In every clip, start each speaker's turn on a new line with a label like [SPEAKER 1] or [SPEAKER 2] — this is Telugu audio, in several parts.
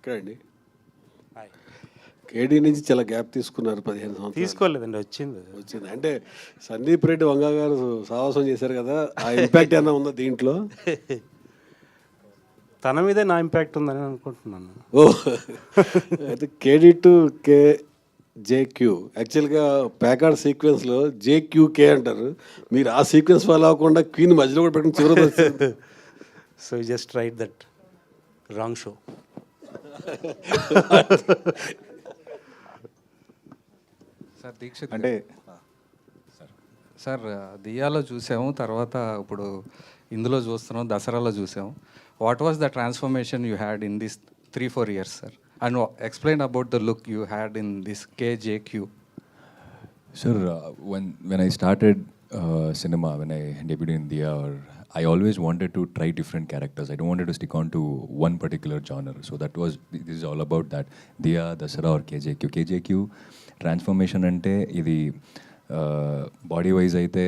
[SPEAKER 1] నమస్కారం అండి. కేడీ నుంచి చాలా గ్యాప్ తీసుకున్నారు, 15 సంవత్సరాలు.
[SPEAKER 2] తీసుకోలేదండి, వచ్చింది.
[SPEAKER 1] అంటే సందీప్ రెడ్డి వంగ గారు సాహసం చేశారు కదా, ఆ ఇంపాక్ట్ ఏమైనా ఉందా దీంట్లో?
[SPEAKER 2] తన మీదే నా ఇంపాక్ట్ ఉందని అనుకుంటున్నాను.
[SPEAKER 1] ఓ అయితే కేడీ టు జేక్యూ, యాక్చువల్గా ప్యాకార్డ్ సీక్వెన్స్లో జేక్యూకే అంటారు, మీరు ఆ సీక్వెన్స్ ఫాలో అవ్వకుండా క్వీన్ మధ్యలో కూడా పెట్టిన చివరి వచ్చింది.
[SPEAKER 2] So just write that wrong show.
[SPEAKER 3] Sir Deekshith అంటే సార్ దియాలో చూసాము, తర్వాత ఇప్పుడు ఇందులో చూస్తున్నాం, దసరాలో చూసాము. What was the transformation you had in this 3-4 years, sir? And explain about the look you had in this KJQ.
[SPEAKER 4] Sir, when I started cinema, when I debuted in Diya, I always wanted to try different characters. I don't wanted to stick on to one particular genre. So this is all about that. Diya, Dasara or KJQ. KJQ transformation ante idi body wise aithe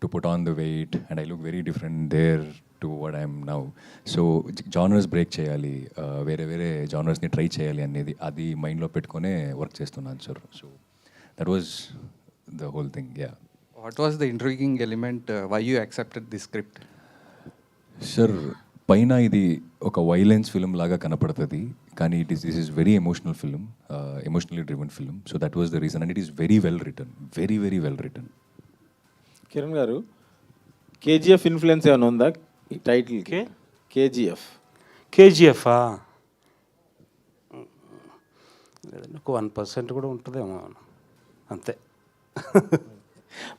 [SPEAKER 4] to put on the weight, and I look very different there to what I am now. So genres break cheyali, vere genres ni try cheyali anedi adi mind lo pettukone work chestunnanu sir. So that was the whole thing. Yeah.
[SPEAKER 3] What was the intriguing element, why you accepted this script?
[SPEAKER 4] Sir, పైన ఇది ఒక వైలెన్స్ ఫిల్మ్ లాగా కనపడుతుంది, కానీ this is very emotional film, emotionally driven film. So that was the reason, and it is very well return, very well return.
[SPEAKER 5] Kiran గారు, కేజీఎఫ్ ఇన్ఫ్లుయెన్స్ ఏమైనా ఉందా ఈ టైటిల్కి?
[SPEAKER 2] కేజీఎఫ్ లేదండి, ఒక 1% కూడా ఉంటుందేమో అంతే.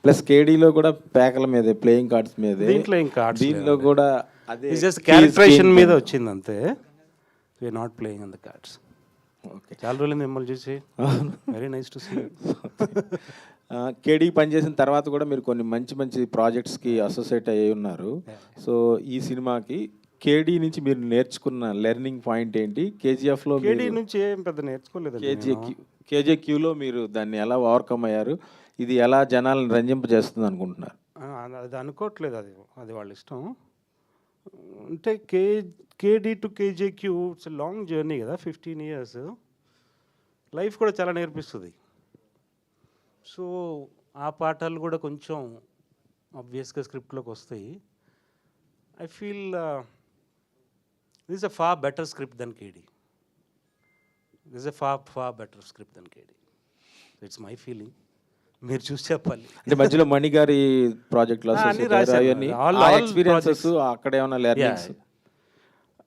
[SPEAKER 5] ప్లస్ కేడీలో కూడా ప్యాకల మీదే, ప్లేయింగ్ కార్డ్స్ మీదే.
[SPEAKER 2] దీంట్లో ఇంకా కార్డ్స్,
[SPEAKER 5] దీంట్లో కూడా అదే
[SPEAKER 2] జస్ట్ క్యారెక్టరేషన్ మీద వచ్చింది అంతే. We're not playing on the cards.
[SPEAKER 5] Okay,
[SPEAKER 2] చాలా రోజులు మిమ్మల్ని చూసి, very nice to see.
[SPEAKER 5] KD పనిచేసిన తర్వాత కూడా మీరు కొన్ని మంచి ప్రాజెక్ట్స్కి అసోసియేట్ అయ్యి ఉన్నారు. సో ఈ సినిమాకి కేడీ నుంచి మీరు నేర్చుకున్న లెర్నింగ్ పాయింట్ ఏంటి? కేజీఎఫ్లో
[SPEAKER 2] కేడీ నుంచి ఏం పెద్ద నేర్చుకోలేదు.
[SPEAKER 5] కేజేక్యూలో మీరు దాన్ని ఎలా ఓవర్కమ్ అయ్యారు? ఇది ఎలా జనాలను రంజింపజేస్తుంది అనుకుంటున్నారు?
[SPEAKER 2] అది అనుకోవట్లేదు, అది వాళ్ళ ఇష్టం. అంటే కేడీ టు కేజేక్యూ ఇట్స్ లాంగ్ జర్నీ కదా, 15 years. లైఫ్ కూడా చాలా నేర్పిస్తుంది. సో ఆ పాఠాలు కూడా కొంచెం ఆబ్వియస్గా స్క్రిప్ట్లోకి వస్తాయి. I feel this is a far better script than KD. This is a far better script than KD. It's my feeling, మీరు చూసి చెప్పాలి.
[SPEAKER 5] అంటే మధ్యలో మణి గారి ప్రాజెక్ట్లో ఎక్స్పీరియన్సెస్, అక్కడ ఏమైనా లెర్నింగ్స్?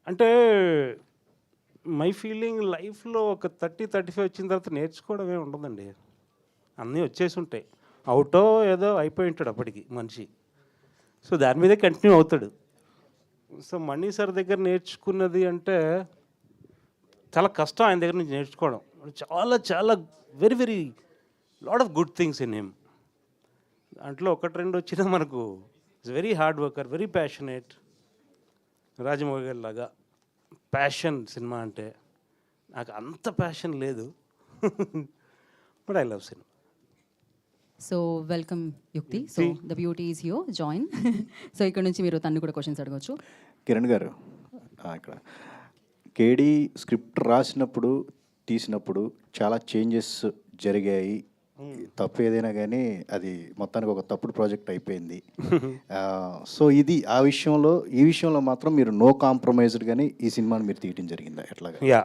[SPEAKER 2] అంటే మై ఫీలింగ్, లైఫ్లో ఒక 30-35 వచ్చిన తర్వాత నేర్చుకోవడమే ఉండదండి, అన్నీ వచ్చేసి ఉంటాయి. అవుటో ఏదో అయిపోయి ఉంటాడు అప్పటికి మనిషి. సో దాని మీదే కంటిన్యూ అవుతాడు. సో మణి సార్ దగ్గర నేర్చుకున్నది అంటే చాలా కష్టం ఆయన దగ్గర నుంచి నేర్చుకోవడం. చాలా very lot of good things in him. దాంట్లో 1-2 వచ్చినా మనకు it's very hard worker, very passionate. Rajamouli గారి లాగా ప్యాషన్ సినిమా అంటే. నాకు అంత ప్యాషన్ లేదు, but I love cinema.
[SPEAKER 6] So welcome Yukti. So the beauty is here, join. So ఇక్కడ నుంచి మీరు తను కూడా క్వశ్చన్స్ అడగవచ్చు.
[SPEAKER 7] కిరణ్ గారు, ఇక్కడ కేడీ స్క్రిప్ట్ రాసినప్పుడు, తీసినప్పుడు చాలా చేంజెస్ జరిగాయి. తప్పు ఏదైనా కానీ అది మొత్తానికి ఒక తప్పుడు ప్రాజెక్ట్ అయిపోయింది. సో ఇది ఈ విషయంలో మాత్రం మీరు నో కాంప్రమైజ్డ్ కానీ ఈ సినిమాని మీరు తీయటం జరిగిందా ఎట్లాగా?
[SPEAKER 2] యా,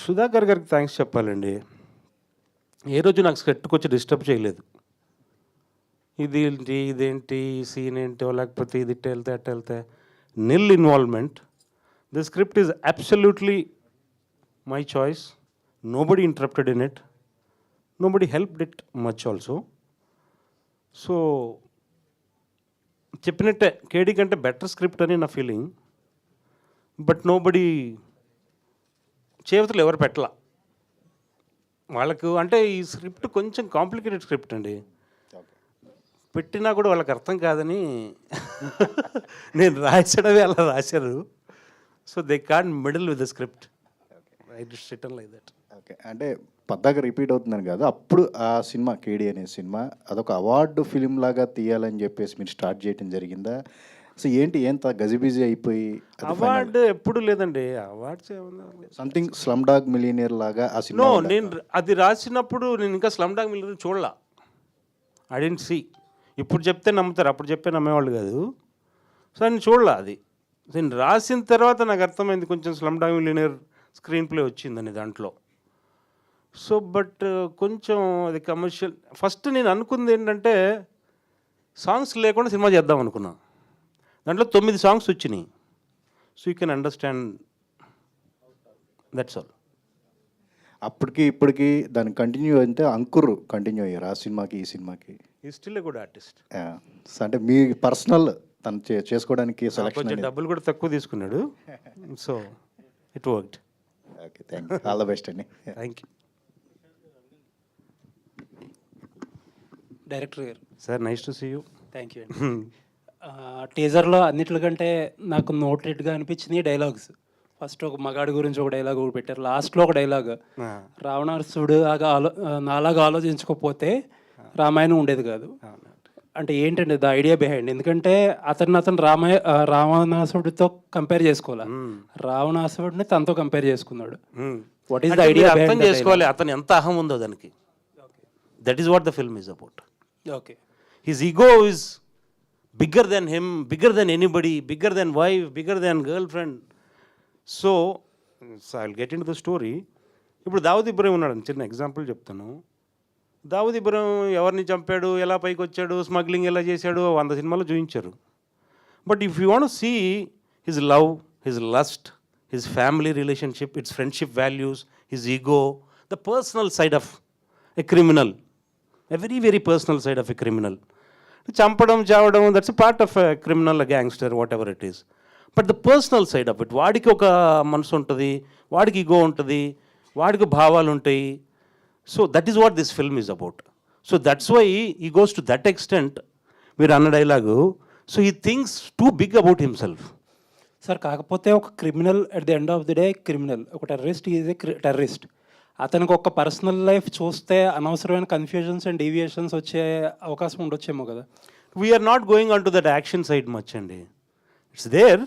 [SPEAKER 2] సుధాకర్ గారికి థ్యాంక్స్ చెప్పాలండి. ఏ రోజు నాకు స్క్రిప్ట్కి వచ్చి డిస్టర్బ్ చేయలేదు. ఇదేంటి సీన్ ఏంటో, లేకపోతే ఇది అట్ట వెళ్తే nil involvement. The script is absolutely my choice. Nobody interrupted in it, nobody helped it much also. So చెప్పినట్టే కేడీ కంటే బెటర్ స్క్రిప్ట్ అని నా ఫీలింగ్. బట్ నోబడి చేవతలు ఎవరు పెట్టలా వాళ్ళకు. అంటే ఈ స్క్రిప్ట్ కొంచెం కాంప్లికేటెడ్ స్క్రిప్ట్ అండి, పెట్టినా కూడా వాళ్ళకి అర్థం కాదని నేను రాసడమే అలా రాశారు. So they can't meddle with the script. I just written like that.
[SPEAKER 7] Okay, అంటే పద్దాక రిపీట్ అవుతుందని కాదు, అప్పుడు ఆ సినిమా కేడీ అనే సినిమా అదొక అవార్డు ఫిలిం లాగా తీయాలని చెప్పేసి మీరు స్టార్ట్ చేయడం జరిగిందా? సో ఏంటి ఏంత గజిబిజీ అయిపోయి
[SPEAKER 2] అవార్డు ఎప్పుడు లేదండి, అవార్డ్స్ ఏమన్నా
[SPEAKER 7] సంథింగ్ స్లమ్ డాగ్ మిలియనియర్ లాగా ఆ
[SPEAKER 2] నో,
[SPEAKER 7] సినిమా
[SPEAKER 2] నేను అది రాసినప్పుడు నేను ఇంకా స్లమ్ డాగ్ మిలియనీర్ చూడలా. I didn't see. ఇప్పుడు చెప్తే నమ్ముతారు, అప్పుడు చెప్తే నమ్మేవాళ్ళు కాదు. సో నేను చూడలా అది. నేను రాసిన తర్వాత నాకు అర్థమైంది కొంచెం slum dog millionaire screen play వచ్చిందని దాంట్లో. సో బట్ కొంచెం అది కమర్షియల్. ఫస్ట్ నేను అనుకుంది ఏంటంటే సాంగ్స్ లేకుండా సినిమా చేద్దాం అనుకున్నా. దాంట్లో 9 సాంగ్స్ వచ్చినాయి. So you can understand, that's all.
[SPEAKER 7] అప్పటికి ఇప్పటికి దాన్ని కంటిన్యూ అయితే అంకుర్ కంటిన్యూ అయ్యారు ఆ సినిమాకి ఈ సినిమాకి.
[SPEAKER 2] ఈ స్టిల్ ఏ గుడ్ ఆర్టిస్ట్.
[SPEAKER 7] అంటే మీ పర్సనల్ తను చేసుకోవడానికి సెలెక్షన్
[SPEAKER 2] కొంచెం డబ్బులు కూడా తక్కువ తీసుకున్నాడు. So it worked.
[SPEAKER 7] Okay, thank you, all the best అండి.
[SPEAKER 2] థ్యాంక్ యూ
[SPEAKER 8] డైరెక్టర్ గారు.
[SPEAKER 2] Sir, nice to see you.
[SPEAKER 8] Thank you అండి. టీజర్లో అన్నిటికంటే నాకు నోటెడ్గా అనిపించింది డైలాగ్స్. ఫస్ట్ ఒక మగాడి గురించి ఒక డైలాగ్ ఒకటి పెట్టారు, లాస్ట్లో ఒక డైలాగ్, రావణాసుడు నాలాగా ఆలోచించకపోతే రామాయణం ఉండేది కాదు. అంటే ఏంటండి ద ఐడియా బిహైండ్? ఎందుకంటే అతను రావణాసుడితో కంపేర్ చేసుకోవాలి, రావణాసుడిని తనతో కంపేర్ చేసుకున్నాడు. What is the idea?
[SPEAKER 2] అర్థం చేసుకోవాలి అతను ఎంత అహం ఉందో దానికి. That is what the film is about.
[SPEAKER 8] Okay.
[SPEAKER 2] His ego is bigger than him, bigger than anybody, bigger than wife, bigger than girl friend. So I will get in to the story. ఇప్పుడు దావుద్ ఇబ్రహీం ఉన్నాడు, చిన్న ఎగ్జాంపుల్ చెప్తాను. దావుద్ ఇబ్రహీం ఎవరిని చంపాడు, ఎలా పైకి వచ్చాడు, స్మగ్లింగ్ ఎలా చేశాడు, 100 సినిమాలు చూపించారు. But if you want see his love, his lust, his family relationship, its friendship values, his ego, the personal side of a criminal, a very very personal side of a criminal. చంపడం, చావడం, that's a part of a criminal, gangster, whatever it is. But the personal side of it, వాడికి ఒక మనసు ఉంటుంది, వాడికి ఈగో ఉంటుంది, వాడికి భావాలు ఉంటాయి. So that is what this film is about. So that's why he goes to that extent. మీరు అన్న డైలాగు, so he thinks too big about himself.
[SPEAKER 8] Sir, కాకపోతే ఒక criminal at the end of the day criminal, ఒక టెర్రరిస్ట్ ఈజ్ ఏ టెర్రరిస్ట్. అతనికి ఒక పర్సనల్ లైఫ్ చూస్తే అనవసరమైన కన్ఫ్యూజన్స్ అండ్ డీవియేషన్స్ వచ్చే అవకాశం ఉండొచ్చేమో కదా.
[SPEAKER 2] We're not going on to that action side much అండి. It's there,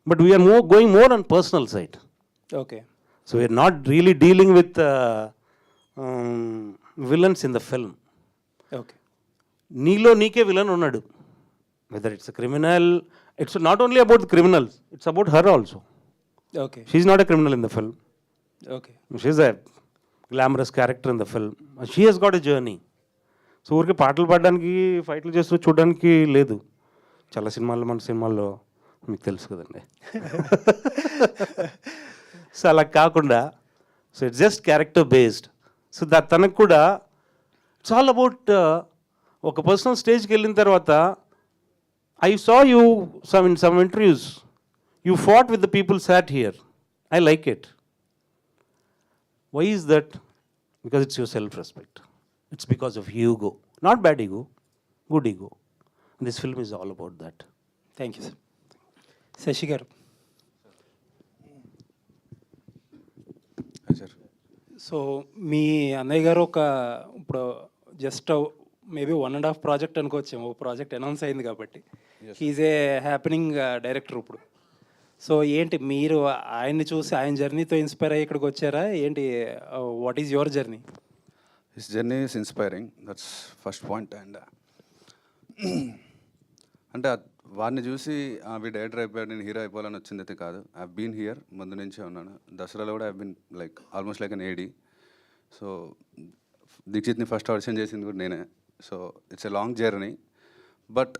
[SPEAKER 2] but we're going more on personal side.
[SPEAKER 8] Okay.
[SPEAKER 2] So we're not really dealing with villains in the film.
[SPEAKER 8] Okay.
[SPEAKER 2] నీలో నీకే విలన్ ఉన్నాడు. Whether it's a criminal, it's not only about the criminals, it's about her also.
[SPEAKER 8] Okay.
[SPEAKER 2] She's not a criminal in the film.
[SPEAKER 8] Okay.
[SPEAKER 2] She's a glamorous character in the film. She has got a journey. So ఊరికి పాటలు పాడడానికి, ఫైట్లు చేస్తూ చూడడానికి లేదు. చాలా సినిమాల్లో, మన సినిమాల్లో మీకు తెలుసు కదండి. సో అలా కాకుండా, so it's just character based. So తనకు కూడా ఇట్స్ ఆల్ అబౌట్ ఒక పర్సనల్ స్టేజ్కి వెళ్ళిన తర్వాత, I saw you in some interviews, you fought with the people sat here. I like it. Why is that? Because it's your self-respect. It's because of ego. Not bad ego, good ego. And this film is all about that.
[SPEAKER 8] Thank you sir. Shashi గారు.
[SPEAKER 3] సార్,
[SPEAKER 8] సో మీ అన్నయ్య గారు ఇప్పుడు జస్ట్ మేబీ 1.5 ప్రాజెక్ట్ అనుకోవచ్చేమో, ఒక ప్రాజెక్ట్ అనౌన్స్ అయింది కాబట్టి. హీజ్ ఏ హ్యాపెనింగ్ డైరెక్టర్ ఇప్పుడు. సో ఏంటి మీరు ఆయన్ని చూసి ఆయన జర్నీతో ఇన్స్పైర్ అయ్యి ఇక్కడికి వచ్చారా ఏంటి? What is your journey?
[SPEAKER 9] His journey is inspiring, that's first point. And అంటే వాడిని చూసి వీడు డైరెక్టర్ అయిపోయాడు, నేను హీరో అయిపోవాలని వచ్చింది అయితే కాదు. ఐ బీన్ హియర్, ముందు నుంచే ఉన్నాను. దసరాలో కూడా I been like almost like an AD. So దీక్షిత్ని ఫస్ట్ ఆడిషన్ చేసింది కూడా నేనే. So it's a long journey. But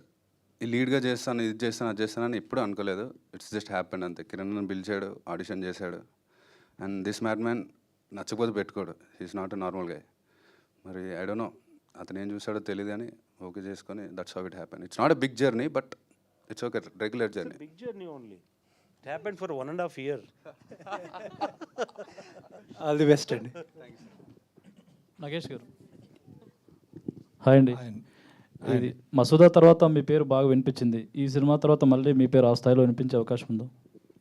[SPEAKER 9] ఈ లీడ్గా చేస్తాను, ఇది చేస్తాను, అది చేస్తానని ఎప్పుడు అనుకోలేదు. ఇట్స్ జస్ట్ హ్యాపెన్ అంతే. కిరణ్ నన్ను పిలిచాడు, ఆడిషన్ చేశాడు. అండ్ దిస్ మ్యాడ్ మ్యాన్ నచ్చకపోతే పెట్టుకోడు. హీస్ నాట్ ఎ నార్మల్ గా. మరి ఐ డోంట్ నో అతను ఏం చూసాడో తెలియదు అని ఓకే చేసుకొని that's how it happen. It's not a big journey, but it's okay, regular journey.
[SPEAKER 2] Big journey only. It happened for 1.5 year.
[SPEAKER 8] All the best అండి.
[SPEAKER 10] నాగేష్ గారు. హాయ్ అండి. ఇది మసూదా తర్వాత మీ పేరు బాగా వినిపించింది. ఈ సినిమా తర్వాత మళ్ళీ మీ పేరు ఆ స్థాయిలో వినిపించే అవకాశం ఉందా?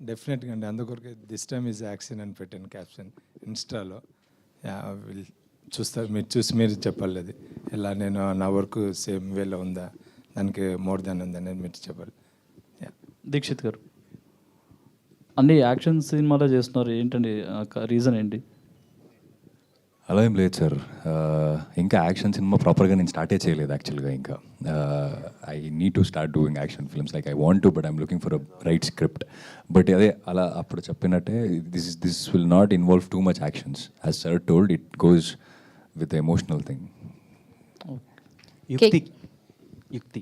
[SPEAKER 11] డెఫినెట్గా అండి. అందుకొరకే దిస్ టైమ్ ఈజ్ యాక్షన్ అని పెట్టాను క్యాప్షన్ ఇన్స్టాలో. వీళ్ళు చూస్తారు, మీరు చూసి మీరు చెప్పాలి అది ఎలా నేను నా వర్క్ సేమ్ వేలో ఉందా, దానికి మోర్ దాన్ ఉందా అనేది మీరు చెప్పాలి.
[SPEAKER 10] దీక్షిత్ గారు, అన్ని యాక్షన్ సినిమాలే చేస్తున్నారు, ఏంటండి రీజన్ ఏంటి?
[SPEAKER 4] అలా ఏం లేదు సార్, ఇంకా యాక్షన్ సినిమా ప్రాపర్గా నేను స్టార్టే చేయలేదు యాక్చువల్గా. ఇంకా I need to start doing action films, like I want to, but I'm looking for a right script. But అదే అలా అప్పుడు చెప్పినట్టే this will not involve too much actions. As sir told, it goes with emotional thing.
[SPEAKER 12] Yukti.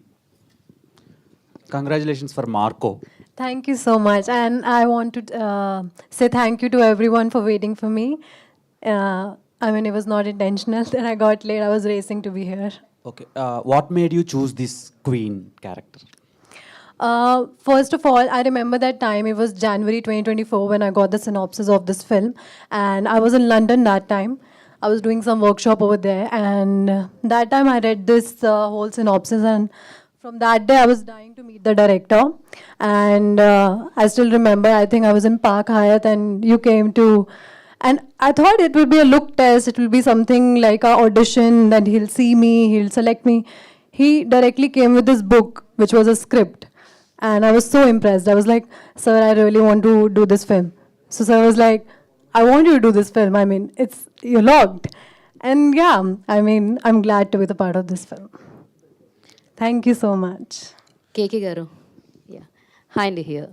[SPEAKER 12] Congratulations for Marco.
[SPEAKER 13] Thank you so much. And I want to say thank you to everyone for waiting for me. I mean, it was not intentional that I got late. I was racing to be here.
[SPEAKER 12] Okay. What made you choose this Queen character?
[SPEAKER 13] First of all, I remember that time. It was January 2024 when I got the synopsis of this film. And I was in London that time. I was doing some workshop over there. And that time I read this whole synopsis. And from that day, I was dying to meet the director. And I still remember, I think I was in Park Hyatt and you came to... And I thought it would be a look test. It will be something like an audition, that he'll see me, he'll select me. He directly came with this book, which was a script. And I was so impressed. I was like, sir, I really want to do this film. So sir was like, I want you to do this film. I mean, you're locked. And yeah, I mean, I'm glad to be the part of this film. Thank you so much.
[SPEAKER 14] KK Garu. Yeah. Hi, Andy here.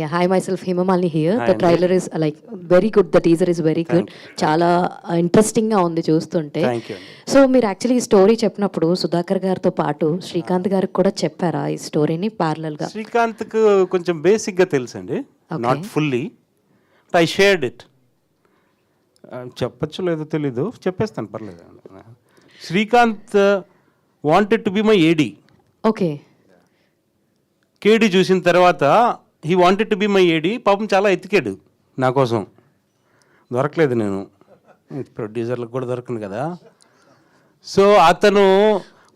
[SPEAKER 14] Yeah, hi, myself, Himamali here.
[SPEAKER 2] Hi,
[SPEAKER 14] The
[SPEAKER 2] Andy.
[SPEAKER 14] trailer is like very good. The teaser is very good. చాలా ఇంట్రెస్టింగ్గా ఉంది చూస్తుంటే.
[SPEAKER 2] Thank you.
[SPEAKER 14] సో మీరు యాక్చువల్లీ ఈ స్టోరీ చెప్పినప్పుడు సుధాకర్ గారితో పాటు శ్రీకాంత్ గారికి కూడా చెప్పారా ఈ స్టోరీని ప్యారలల్గా?
[SPEAKER 2] శ్రీకాంత్కు కొంచెం బేసిక్గా తెలుసండి, not fully. I shared it. చెప్పచ్చు లేదో తెలీదు, చెప్పేస్తాను, పర్లేదు. Srikanth wanted to be my AD.
[SPEAKER 14] Okay.
[SPEAKER 2] KD చూసిన తర్వాత he wanted to be my AD. పాపం చాలా ఎతికాడు నా కోసం, దొరకలేదు. నేను ప్రొడ్యూసర్లకు కూడా దొరకను కదా. సో అతను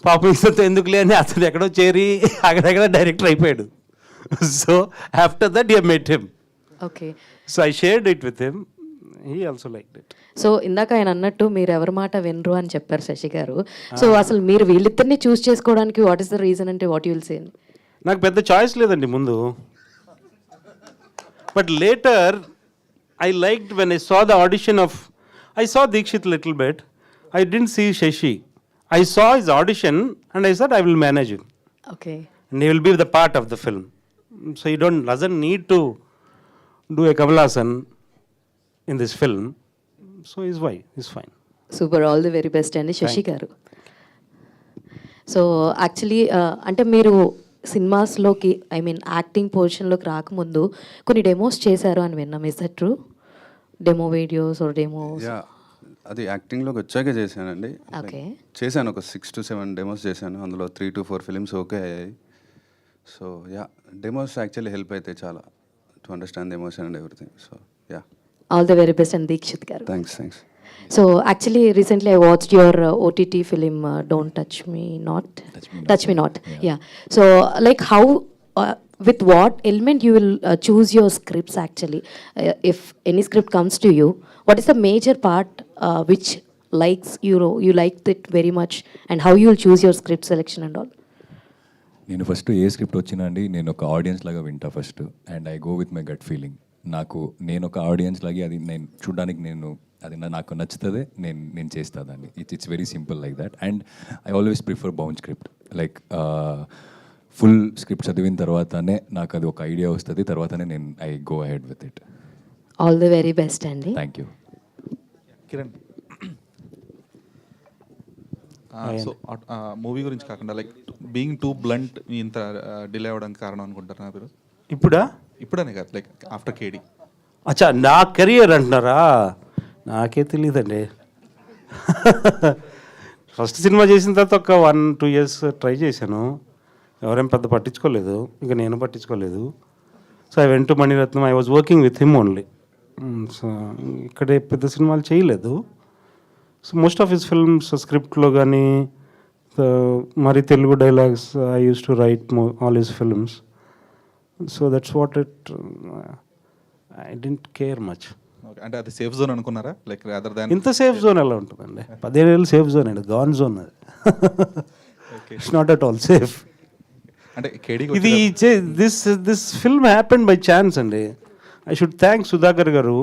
[SPEAKER 2] పాపం ఇంత ఎందుకులే అని అతను ఎక్కడో చేరి అక్కడెక్కడ డైరెక్టర్ అయిపోయాడు. So after that you met him.
[SPEAKER 14] Okay.
[SPEAKER 2] So I shared it with him. He also like it.
[SPEAKER 14] So ఇందాక ఆయన అన్నట్టు మీరు ఎవరి మాట వినరు అని చెప్పారు శశి గారు. సో అసలు మీరు వీళ్ళిద్దరిని చూస్ చేసుకోవడానికి వాట్ ఈస్ ద రీజన్ అంటే వాట్ యూ విల్ సే?
[SPEAKER 2] నాకు పెద్ద చాయిస్ లేదండి ముందు. But later I liked when I saw the audition of, I saw Deekshith little bit, I didn't see Shashi. I saw his audition and I said I will manage him.
[SPEAKER 14] Okay.
[SPEAKER 2] And he will be the part of the film. So he doesn't need to do a Kamal Haasan in this film. So he's fine.
[SPEAKER 14] Super, all the very best అండి శశి గారు. సో యాక్చువల్లీ అంటే మీరు సినిమాస్లోకి ఐ మీన్ యాక్టింగ్ పొజిషన్లోకి రాకముందు కొన్ని డెమోస్ చేశారు అని విన్నాం. Is that true? Demo videos or demos?
[SPEAKER 9] Yeah, అది యాక్టింగ్లోకి వచ్చాకే చేశానండి.
[SPEAKER 14] ఓకే.
[SPEAKER 9] చేశాను, ఒక 6 to 7 డెమోస్ చేశాను. అందులో 3 to 4 ఫిలిమ్స్ ఓకే అయ్యాయి. So yeah, demos actually help అవుతాయి చాలా to understand the emotion and everything. So yeah,
[SPEAKER 14] all the very best and Dikshit గారు.
[SPEAKER 9] Thanks.
[SPEAKER 14] So actually recently I watched your OTT film don't touch me not. Yeah. So like how with what element you will choose your scripts actually? If any script comes to you, what is the major part which likes you liked it very much, and how you will choose your script selection and all?
[SPEAKER 4] నేను ఫస్ట్ ఏ స్క్రిప్ట్ వచ్చినా అండి నేను ఒక ఆడియన్స్ లాగా వింటా first, and I go with my gut feeling. నేను ఒక ఆడియన్స్ లాగే అది నేను చూడడానికి అది నాకు నచ్చుతుంది, నేను చేస్తా దాన్ని. It's very simple like that. And I always prefer bound script. Like full script చదివిన తర్వాతనే నాకు అది ఒక ఐడియా వస్తుంది, తర్వాతనే I go ahead with it.
[SPEAKER 14] All the very best అండి.
[SPEAKER 4] Thank you.
[SPEAKER 15] Kiran, so movie గురించి కాకుండా లైక్ బీయింగ్ టూ బ్లంట్ ఇంత డిలే అవ్వడానికి కారణం అనుకుంటారు నా పేరు? ఇప్పుడనే కాదు, లైక్ ఆఫ్టర్ కేడీ.
[SPEAKER 2] అచ్చా, నా కెరియర్ అంటున్నారా? నాకే తెలియదండి. ఫస్ట్ సినిమా చేసిన తర్వాత ఒక 1-2 years ట్రై చేశాను. ఎవరేం పెద్ద పట్టించుకోలేదు, ఇక నేను పట్టించుకోలేదు. So I went to Maniratnam. I was working with him only. So ఇక్కడే పెద్ద సినిమాలు చేయలేదు. So most of his films స్క్రిప్ట్లో కానీ మరి Telugu dialogues I used to write all his films. So that's what it, I didn't care much.
[SPEAKER 15] అంటే అది సేఫ్ జోన్ అనుకున్నారా? లైక్ అదర్ దాన్
[SPEAKER 2] ఇంత సేఫ్ జోన్ ఎలా ఉంటుందండి? 17 ఏళ్ళు సేఫ్ జోన్ అండి, గాన్ జోన్ అది. It's not at all safe.
[SPEAKER 15] అంటే కేడీకి
[SPEAKER 2] ఇది this film happened by chance అండి. I should thank Sudhakar garu,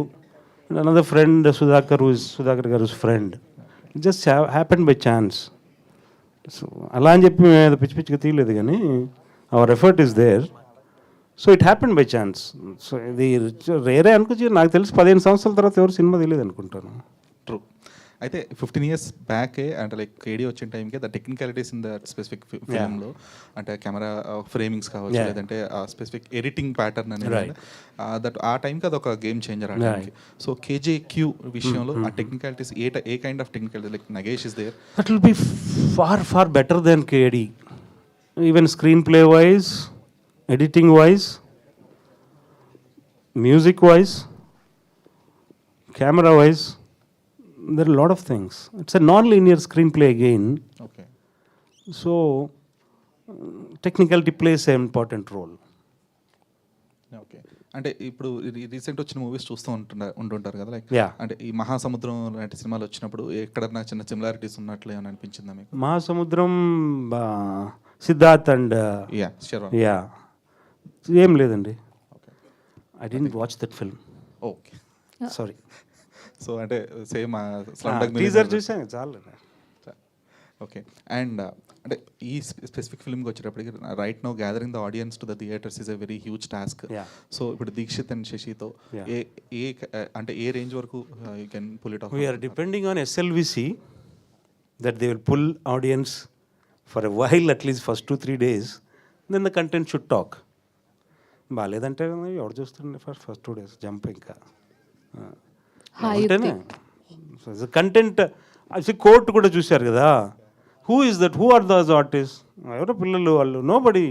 [SPEAKER 2] another friend Sudhakar garu friend. Just happened by chance. So అలా అని చెప్పి మేము ఏదో పిచ్చి పిచ్చిగా తీయలేదు, కానీ our effort is there. So it happened by chance. So ఇది రేరే అనుకోవచ్చు. నాకు తెలిసి 15 సంవత్సరాల తర్వాత ఎవరు సినిమా తెలియదు అనుకుంటాను.
[SPEAKER 15] ట్రూ. అయితే 15 years బ్యాకే అంటే లైక్ కేడీ వచ్చిన టైంకే the technicalities in the specific ఫిల్మ్లో, అంటే కెమెరా ఫ్రేమింగ్స్ కావచ్చు, లేదంటే ఆ స్పెసిఫిక్ ఎడిటింగ్ ప్యాటర్న్ అనేది దట్ ఆ టైంకి అది ఒక గేమ్ చేంజర్ ఆ టైంకి. సో కేజేక్యూ విషయంలో ఆ technicalities a kind of technicality like Nagesh is there?
[SPEAKER 2] That will be far better than KD, even screen play wise, editing wise, music wise, camera wise, there are a lot of things. It's a non-linear screenplay again.
[SPEAKER 15] Okay.
[SPEAKER 2] So technicality plays an important role.
[SPEAKER 15] Okay. అంటే ఇప్పుడు రీసెంట్ వచ్చిన మూవీస్ చూస్తూ ఉంటుంటారు కదా, లైక్
[SPEAKER 2] Yeah.
[SPEAKER 15] అంటే ఈ మహాసముద్రం లాంటి సినిమాలు వచ్చినప్పుడు ఎక్కడన్నా చిన్న సిమిలారిటీస్ ఉన్నట్లు ఏమైనా అనిపించిందా మీకు?
[SPEAKER 2] మహాసముద్రం, సిద్ధార్థ్ అండ్ యా ఏం లేదండి. I didn't watch that film.
[SPEAKER 15] Okay,
[SPEAKER 2] sorry.
[SPEAKER 15] So అంటే సేమ్
[SPEAKER 2] టీజర్ చూసాను చాలు.
[SPEAKER 15] ఓకే. అండ్ అంటే ఈ స్పెసిఫిక్ ఫిల్మ్కి వచ్చేటప్పటికి right now gathering the audience to the theatres is a very huge task. So ఇప్పుడు దీక్షిత్ అండ్ శశితో అంటే ఏ రేంజ్ వరకు you can pull it off?
[SPEAKER 2] We're depending on SLVC that they will pull audience for a while, at least first 2-3 days, then the content should talk. బాగాలేదంటే ఎవరు చూస్తుండే ఫస్ట్ 2 days జంప్ ఇంకా అంటేనే కంటెంట్. కోర్టు కూడా చూశారు కదా, who is that, who are those artist, ఎవరో పిల్లలు వాళ్ళు, nobody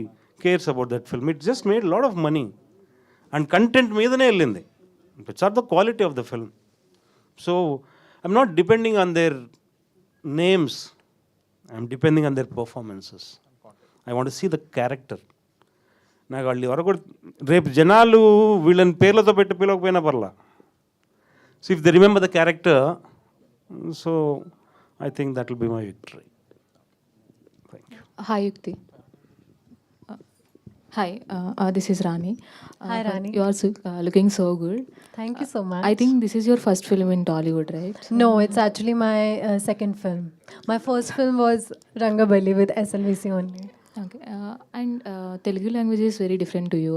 [SPEAKER 2] cares about that film. It just made lot of money and content మీదనే వెళ్ళింది. It's or the quality of the film. So I'm not depending on their names, I'm depending on their performances. I want see the character. నాకు వాళ్ళు ఎవరు కూడా రేపు జనాలు వీళ్ళని పేర్లతో పెట్టి పిలవకపోయినా పర్లా. So if they remember the character, so I think that will be my victory. Thank you.
[SPEAKER 14] Hi Yukti. Hi, this is Rani.
[SPEAKER 13] Hi, Rani.
[SPEAKER 14] You are looking so good.
[SPEAKER 13] Thank you so much.
[SPEAKER 14] I think this is your first film in Tollywood, right?
[SPEAKER 13] No, it's actually my second film. My first film was Rangaballi with SLVC only.
[SPEAKER 14] Okay. And Telugu language is very different to you.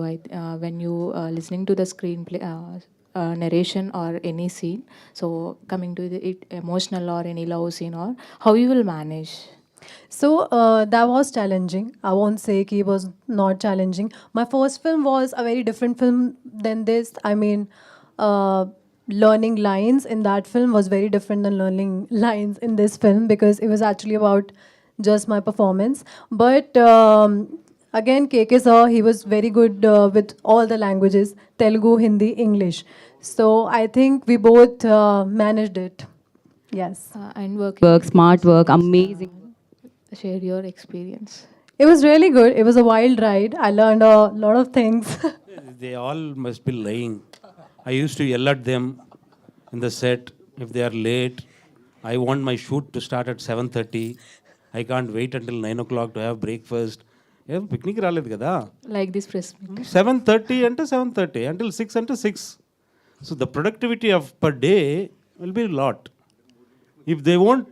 [SPEAKER 14] When you listening to the screenplay, narration or any scene, so coming to it emotional or any love scene, or how you will manage?
[SPEAKER 13] So that was challenging. I won't say it was not challenging. My first film was a very different film than this. I mean, learning lines in that film was very different than learning lines in this film, because it was actually about just my performance. But again, KK sir, he was very good with all the languages, Telugu, Hindi, English. So I think we both managed it. Yes.
[SPEAKER 14] And work,
[SPEAKER 6] smart work, amazing.
[SPEAKER 14] Share your experience.
[SPEAKER 13] It was really good. It was a wild ride. I learned a lot of things.
[SPEAKER 2] They all must be lying. I used to yell at them in the set if they are late. I want my shoot to start at 7:30. I can't wait until 9 o'clock to have breakfast. Picnic రాలేదు కదా.
[SPEAKER 14] Like this press meet.
[SPEAKER 2] 7:30 అంటే 7:30 until 6 అంటే 6. So the productivity of per day will be a lot. If they won't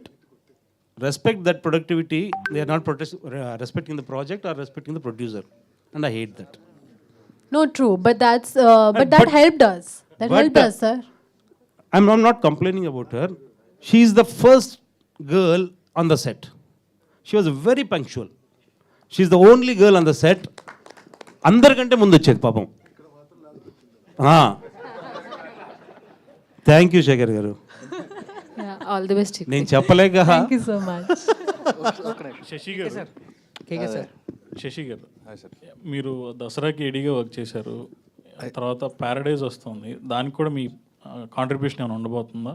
[SPEAKER 2] respect that productivity, they are not respecting the project or respecting the producer, and I hate that.
[SPEAKER 13] No, true, but that's that helped us. That helped us, sir.
[SPEAKER 2] I'm not complaining about her. She is the first girl on the set. She was very punctual. She is the only girl on the set. అందరికంటే ముందు వచ్చేది పాపం. థ్యాంక్ యూ శేఖర్ గారు.
[SPEAKER 14] All the best.
[SPEAKER 2] నేను చెప్పలేక.
[SPEAKER 13] Thank you so much.
[SPEAKER 10] Shashi గారు, శశి గారు, మీరు దసరాకి ఏడీగా వర్క్ చేశారు, తర్వాత ప్యారడైజ్ వస్తుంది, దానికి కూడా మీ కాంట్రిబ్యూషన్ ఏమైనా ఉండబోతుందా?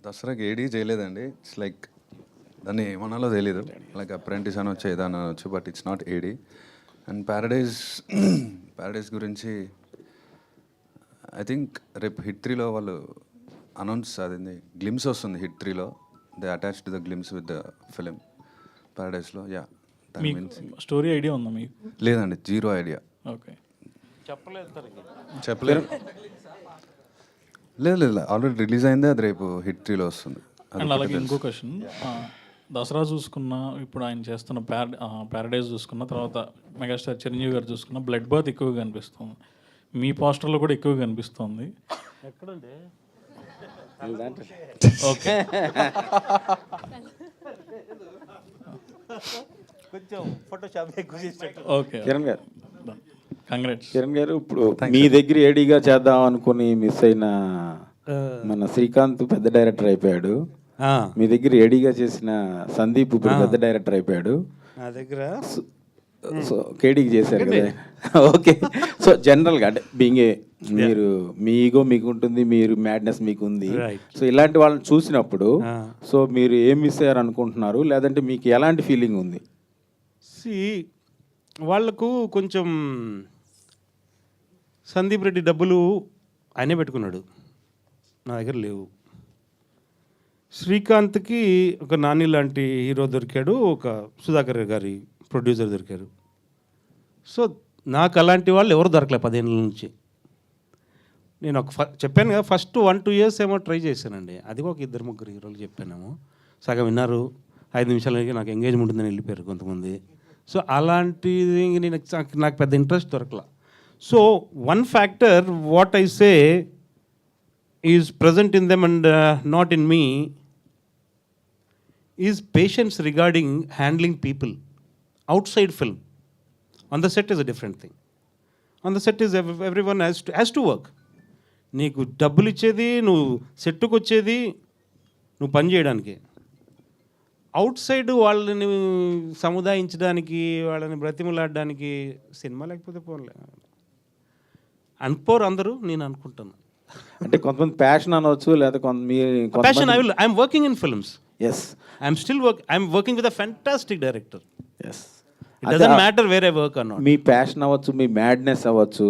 [SPEAKER 9] దసరాకి ఏడీ చేయలేదండి. ఇట్స్ లైక్ దాన్ని ఏమనాలో తెలీదు, లైక్ అప్రెంటిస్ అని వచ్చి ఏదైనా అనొచ్చు, but it's not AD. And Paradise గురించి ఐ థింక్ రేపు హిట్ 3లో వాళ్ళు అనౌన్స్ అదింది, గ్లిమ్స్ వస్తుంది హిట్ 3లో. They attach to the glimpse with the film ప్యారడైజ్లో. యా,
[SPEAKER 10] మీకు స్టోరీ ఐడియా ఉందా మీకు?
[SPEAKER 9] లేదండి, జీరో ఐడియా.
[SPEAKER 10] ఓకే.
[SPEAKER 2] చెప్పలేదు తనకి.
[SPEAKER 9] చెప్పలేదు. లేదు లేదు, ఆల్రెడీ రిలీజ్ అయిందే, అది రేపు హిట్ 3లో వస్తుంది.
[SPEAKER 10] అండ్ అలాగే ఇంకో క్వశ్చన్, దసరా చూసుకున్నా, ఇప్పుడు ఆయన చేస్తున్న ప్యారడైజ్ చూసుకున్న, తర్వాత మెగాస్టార్ చిరంజీవి గారు చూసుకున్న బ్లడ్ బాత్ ఎక్కువగా కనిపిస్తుంది, మీ పోస్టర్లో కూడా ఎక్కువగా కనిపిస్తుంది.
[SPEAKER 2] ఎక్కడండి?
[SPEAKER 10] ఓకే.
[SPEAKER 2] కొంచెం ఫోటోషాప్ ఎక్కువ చేసినట్టు.
[SPEAKER 10] ఓకే
[SPEAKER 5] కిరణ్ గారు,
[SPEAKER 10] కంగ్రాట్స్.
[SPEAKER 5] కిరణ్ గారు, ఇప్పుడు మీ దగ్గర ఏడీగా చేద్దాం అనుకుని మిస్ అయిన మన శ్రీకాంత్ పెద్ద డైరెక్టర్ అయిపోయాడు. మీ దగ్గర ఏడీగా చేసిన సందీప్ ఇప్పుడు పెద్ద డైరెక్టర్ అయిపోయాడు.
[SPEAKER 2] నా దగ్గర
[SPEAKER 5] సో కేడీకి చేశారు కదా. ఓకే. సో జనరల్గా అంటే బీయింగే మీరు మీ ఈగో మీకు ఉంటుంది, మీరు మ్యాడ్నెస్ మీకు ఉంది. సో ఇలాంటి వాళ్ళని చూసినప్పుడు సో మీరు ఏం మిస్ అయ్యారు అనుకుంటున్నారు, లేదంటే మీకు ఎలాంటి ఫీలింగ్ ఉంది?
[SPEAKER 2] వాళ్ళకు కొంచెం సందీప్ రెడ్డి డబ్బులు ఆయనే పెట్టుకున్నాడు, నా దగ్గర లేవు. శ్రీకాంత్కి ఒక నాని లాంటి హీరో దొరికాడు, ఒక సుధాకర్ గారి ప్రొడ్యూసర్ దొరికారు. సో నాకు అలాంటి వాళ్ళు ఎవరు దొరకలే 10 ఏళ్ళ నుంచి. నేను చెప్పాను కదా, ఫస్ట్ 1-2 years ఏమో ట్రై చేశానండి. అది ఒక 2-3 హీరోలు చెప్పానేమో, సగం విన్నారు, 5 నిమిషాలకి నాకు ఎంగేజ్మెంట్ ఉందని వెళ్ళిపోయారు కొంతమంది. సో అలాంటిది నాకు పెద్ద ఇంట్రెస్ట్ దొరకలా. So one factor what I say is present in them and not in me is patience regarding handling people outside film. On the set is a different thing. On the set is everyone has to work. నీకు డబ్బులు ఇచ్చేది, నువ్వు సెట్టుకు వచ్చేది, నువ్వు పని చేయడానికి. అవుట్ సైడ్ వాళ్ళని సముదాయించడానికి, వాళ్ళని బ్రతిమలాడడానికి సినిమా లేకపోతే పోలే అనుకోరు అందరూ, నేను అనుకుంటాను.
[SPEAKER 5] అంటే కొంతమంది ప్యాషన్ అనవచ్చు, లేదా
[SPEAKER 2] passion. I'm working in films.
[SPEAKER 5] Yes,
[SPEAKER 2] I'm working with a fantastic director. Yes, it doesn't matter where I work or not.
[SPEAKER 5] మీ ప్యాషన్ అవ్వచ్చు, మీ మ్యాడ్నెస్ అవ్వచ్చు,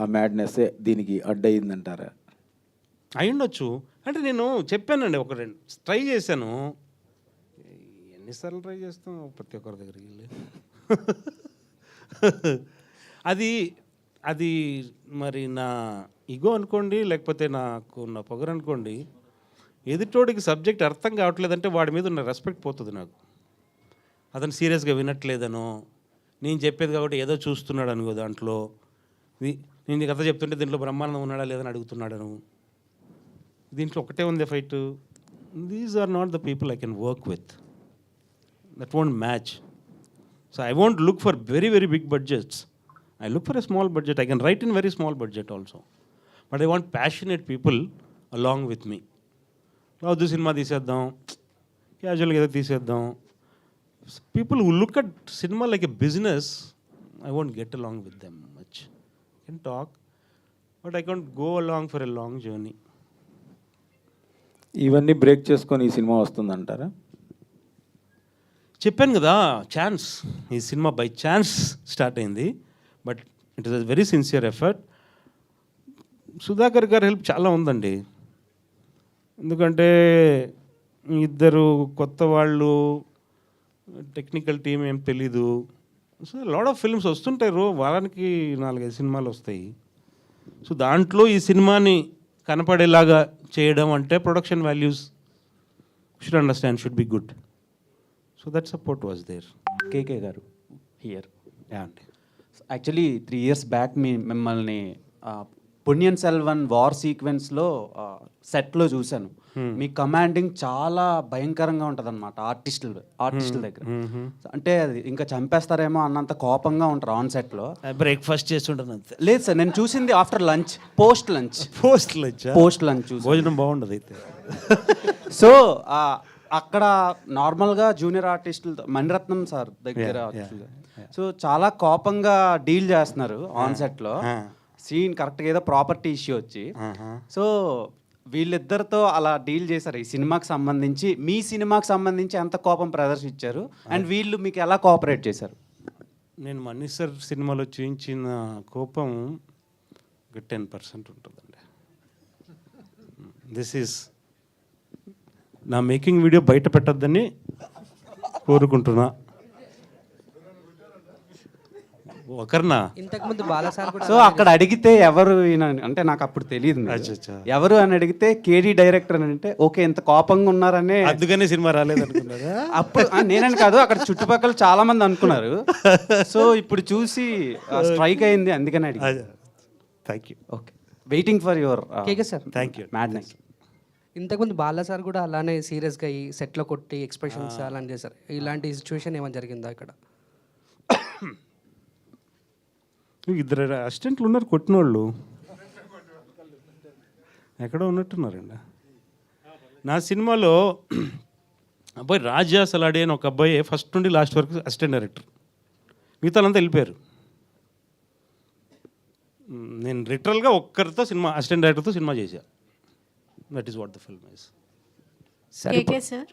[SPEAKER 5] ఆ మ్యాడ్నెస్ దీనికి అడ్డయిందంటారా?
[SPEAKER 2] అయి ఉండొచ్చు. అంటే నేను చెప్పానండి, ఒక 2 ట్రై చేశాను. ఎన్నిసార్లు ట్రై చేస్తాం ప్రతి ఒక్కరి దగ్గరికి వెళ్ళి. అది మరి నా ఇగో అనుకోండి, లేకపోతే నాకు నా పొగరు అనుకోండి. ఎదుటోడికి సబ్జెక్ట్ అర్థం కావట్లేదంటే వాడి మీద ఉన్న రెస్పెక్ట్ పోతుంది నాకు. అతను సీరియస్గా వినట్లేదనో, నేను చెప్పేది కాబట్టి ఏదో చూస్తున్నాడు అనుకో, దాంట్లో నేను కథ చెప్తుంటే దీంట్లో బ్రహ్మానందం ఉన్నాడా లేదని అడుగుతున్నాడను. దీంట్లో ఒకటే ఉంది fight. These are not the people I can work with. That won't match. So I won't look for very very big budgets. I look for a small budget. I can write in very small budget also. But I want passionate people along with me. This cinema తీసేద్దాం, క్యాజువల్గా ఏదో తీసేద్దాం. People who look at cinema like a business, I won't get along with them much. I can talk, but I can't go along for a long journey.
[SPEAKER 5] ఇవన్నీ బ్రేక్ చేసుకొని ఈ సినిమా వస్తుందంటారా?
[SPEAKER 2] చెప్పాను కదా, ఛాన్స్. ఈ సినిమా బై ఛాన్స్ స్టార్ట్ అయింది. But it is a very sincere effort. Sudhakar గారి హెల్ప్ చాలా ఉందండి. ఎందుకంటే ఇద్దరు కొత్త వాళ్ళు, టెక్నికల్ టీం ఏం తెలీదు. సో లాట్ ఆఫ్ ఫిల్మ్స్ వస్తుంటాయి, వారానికి 4-5 సినిమాలు వస్తాయి. సో దాంట్లో ఈ సినిమాని కనపడేలాగా చేయడం అంటే production values should understand, should be good. So that support was there.
[SPEAKER 12] KK గారు హియర్.
[SPEAKER 2] అండి,
[SPEAKER 12] యాక్చువల్లీ 3 years బ్యాక్ మిమ్మల్ని పొన్నియిన్ సెల్వన్ వార్ సీక్వెన్స్లో సెట్లో చూశాను. మీ కమాండింగ్ చాలా భయంకరంగా ఉంటుంది అనమాట ఆర్టిస్టుల దగ్గర. అంటే అది ఇంకా చంపేస్తారేమో అన్నంత కోపంగా ఉంటారు ఆన్ సెట్లో.
[SPEAKER 2] బ్రేక్ఫాస్ట్ చేస్తుంటాను అంతే.
[SPEAKER 12] లేదు సార్, నేను చూసింది ఆఫ్టర్ లంచ్, పోస్ట్ లంచ్ చూసి.
[SPEAKER 2] భోజనం బాగుండదు అయితే.
[SPEAKER 12] సో అక్కడ నార్మల్గా జూనియర్ ఆర్టిస్టులతో మణిరత్నం సార్ దగ్గర సో చాలా కోపంగా డీల్ చేస్తున్నారు ఆన్ సెట్లో. సీన్ కరెక్ట్గా ఏదో ప్రాపర్టీ ఇష్యూ వచ్చి, సో వీళ్ళిద్దరితో అలా డీల్ చేశారు. ఈ సినిమాకి సంబంధించి, మీ సినిమాకి సంబంధించి ఎంత కోపం ప్రదర్శించారు అండ్ వీళ్ళు మీకు ఎలా కోఆపరేట్ చేశారు?
[SPEAKER 2] నేను మనీ సార్ సినిమాలో చూపించిన కోపం 10% ఉంటుందండి. దిస్ ఈజ్ నా మేకింగ్ వీడియో బయట పెట్టద్దని కోరుకుంటున్నా. ఒకరినా?
[SPEAKER 16] ఇంతకుముందు బాలసార్ కూడా
[SPEAKER 12] సో అక్కడ అడిగితే ఎవరు ఈయన అంటే నాకు అప్పుడు తెలియదు మీరు.
[SPEAKER 2] అచ్చచ్చా.
[SPEAKER 12] ఎవరు అని అడిగితే కేడీ డైరెక్టర్ అని అంటే ఓకే ఇంత కోపంగా ఉన్నారనే
[SPEAKER 2] అందుకనే సినిమా రాలేదు అనుకున్నారా?
[SPEAKER 12] అప్పుడు నేనని కాదు అక్కడ చుట్టుపక్కల చాలా మంది అనుకున్నారు. సో ఇప్పుడు చూసి స్ట్రైక్ అయింది అందుకని అడిగి.
[SPEAKER 2] Thank you.
[SPEAKER 12] Okay waiting for your
[SPEAKER 16] KK sir
[SPEAKER 2] thank you.
[SPEAKER 12] Madness.
[SPEAKER 16] ఇంతకుముందు బాలసార్ కూడా అలానే సీరియస్గా అయ్యి సెట్లో కొట్టి ఎక్స్ప్రెషన్స్ అలాంటి చేశారు. ఇలాంటి సిచ్యువేషన్ ఏమైనా జరిగిందా ఇక్కడ?
[SPEAKER 2] ఇద్దరు అసిస్టెంట్లు ఉన్నారు కొట్టిన వాళ్ళు, ఎక్కడో ఉన్నట్టున్నారండి. నా సినిమాలో అబ్బాయి రాజా సలాడే అని ఒక అబ్బాయి ఫస్ట్ నుండి లాస్ట్ వరకు అసిస్టెంట్ డైరెక్టర్, మిగతాలంతా వెళ్ళిపోయారు. నేను లిటరల్గా ఒక్కరితో సినిమా అసిస్టెంట్ డైరెక్టర్తో సినిమా చేశా. That is what the film is.
[SPEAKER 17] KK sir,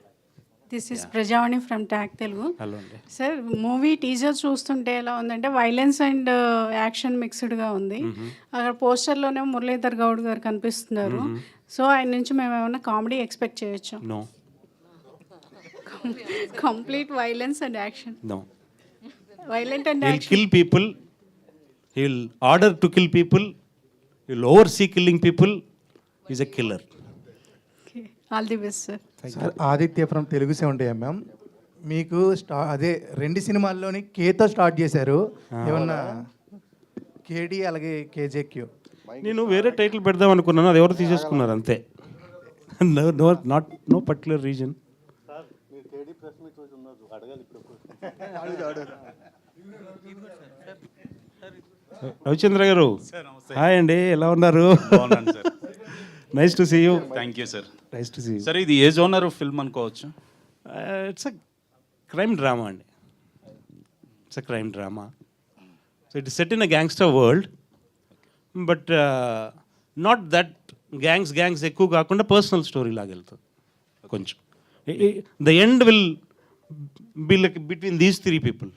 [SPEAKER 17] this is Prajavani from Tak Telugu.
[SPEAKER 2] Hello అండి
[SPEAKER 17] సార్, మూవీ టీజర్ చూస్తుంటే ఎలా ఉందంటే వైలెన్స్ అండ్ యాక్షన్ మిక్స్డ్గా ఉంది. అక్కడ పోస్టర్లోనే మురళీధర్ గౌడ్ గారు కనిపిస్తున్నారు. సో ఆయన నుంచి మేము ఏమైనా కామెడీ ఎక్స్పెక్ట్ చేయొచ్చు?
[SPEAKER 2] No.
[SPEAKER 17] Complete violence and action.
[SPEAKER 2] No.
[SPEAKER 17] Violent and
[SPEAKER 2] He'll
[SPEAKER 17] action.
[SPEAKER 2] kill people. He'll order to kill people. He'll oversee killing people. He's a killer.
[SPEAKER 17] All the best sir.
[SPEAKER 18] Sir, Aditya from Telugu 70mm. మీకు అదే 2 సినిమాల్లోని కేతో స్టార్ట్ చేశారు. ఏమన్నా కేడి అలాగే కేజేక్యూ?
[SPEAKER 2] నేను వేరే టైటిల్ పెడదాం అనుకున్నాను, అది ఎవరు తీసేసుకున్నారు అంతే. No particular reason. రవిచంద్ర గారు హాయ్ అండి, ఎలా ఉన్నారు? Nice to see you.
[SPEAKER 19] Thank you sir.
[SPEAKER 2] Nice to see you.
[SPEAKER 19] Sir, ఇది ఏ జోనర్ ఫిల్మ్ అనుకోవచ్చు?
[SPEAKER 2] ఇట్స్ అ క్రైమ్ డ్రామా అండి. It's a crime drama. So it is set in a gangster world, but not that gangs ఎక్కువ కాకుండా పర్సనల్ స్టోరీ లాగా వెళ్తుంది కొంచెం. The end will be like between these 3 people.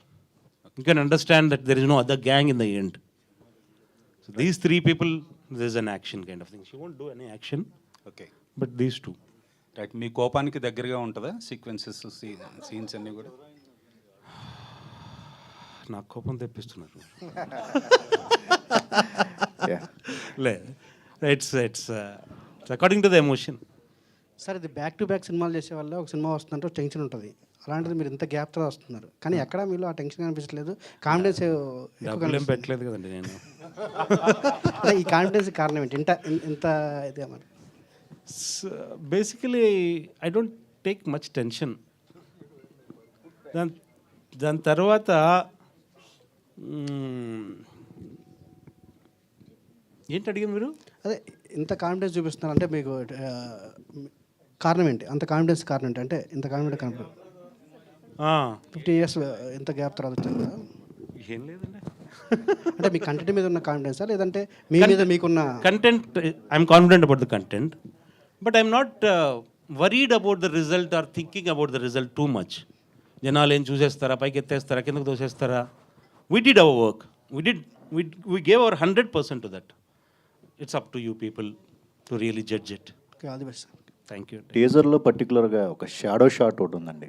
[SPEAKER 2] You can understand that there is no other gang in the end. So these 3 people, there's an action kind of thing. She won't do any action.
[SPEAKER 19] Okay.
[SPEAKER 2] But these 2.
[SPEAKER 19] Right. మీ కోపానికి దగ్గరగా ఉంటుందా సీక్వెన్సెస్ సీన్స్ అన్నీ కూడా?
[SPEAKER 2] నాకు కోపం తెప్పిస్తున్నారు. లేదు, it's according to the emotion.
[SPEAKER 16] Sir, ఇది బ్యాక్ టు బ్యాక్ సినిమాలు చేసే వల్ల ఒక సినిమా వస్తుందంటే టెన్షన్ ఉంటుంది. అలాంటిది మీరు ఇంత గ్యాప్తో వస్తున్నారు, కానీ ఎక్కడ మీలో ఆ టెన్షన్ కనిపించలేదు, కాన్ఫిడెన్స్
[SPEAKER 2] డబ్బులు ఏం పెట్టలేదు కదండి నేను.
[SPEAKER 16] ఈ కాన్ఫిడెన్స్ కారణం ఏంటి? ఇంత ఇదే మరి
[SPEAKER 2] basically I don't take much tension. దాని తర్వాత ఏంటి అడిగారు మీరు?
[SPEAKER 16] అదే ఇంత కాన్ఫిడెన్స్ చూపిస్తున్నారు అంటే మీకు కారణం ఏంటి? అంత కాన్ఫిడెన్స్ కారణం ఏంటి? అంటే ఇంత కాన్ఫిడెంట్ కనపడదు. 15 years ఇంత గ్యాప్ తర్వాత వచ్చింది కదా.
[SPEAKER 2] ఏం లేదండి,
[SPEAKER 16] అంటే మీ కంటెంట్ మీద ఉన్న కాన్ఫిడెన్సా లేదంటే మీ మీద మీకున్న
[SPEAKER 2] content? I'm confident about the content, but I'm not worried about the result or thinking about the result too much. జనాలు ఏం చూసేస్తారా, పైకి ఎత్తేస్తారా, కిందకు తోసేస్తారా? We did our work, we gave our 100% to that. It's up to you people to really judge it.
[SPEAKER 16] Okay, all the best.
[SPEAKER 2] Thank you.
[SPEAKER 7] టీజర్లో పర్టికులర్గా ఒక షాడో షాట్ ఒకటి ఉందండి.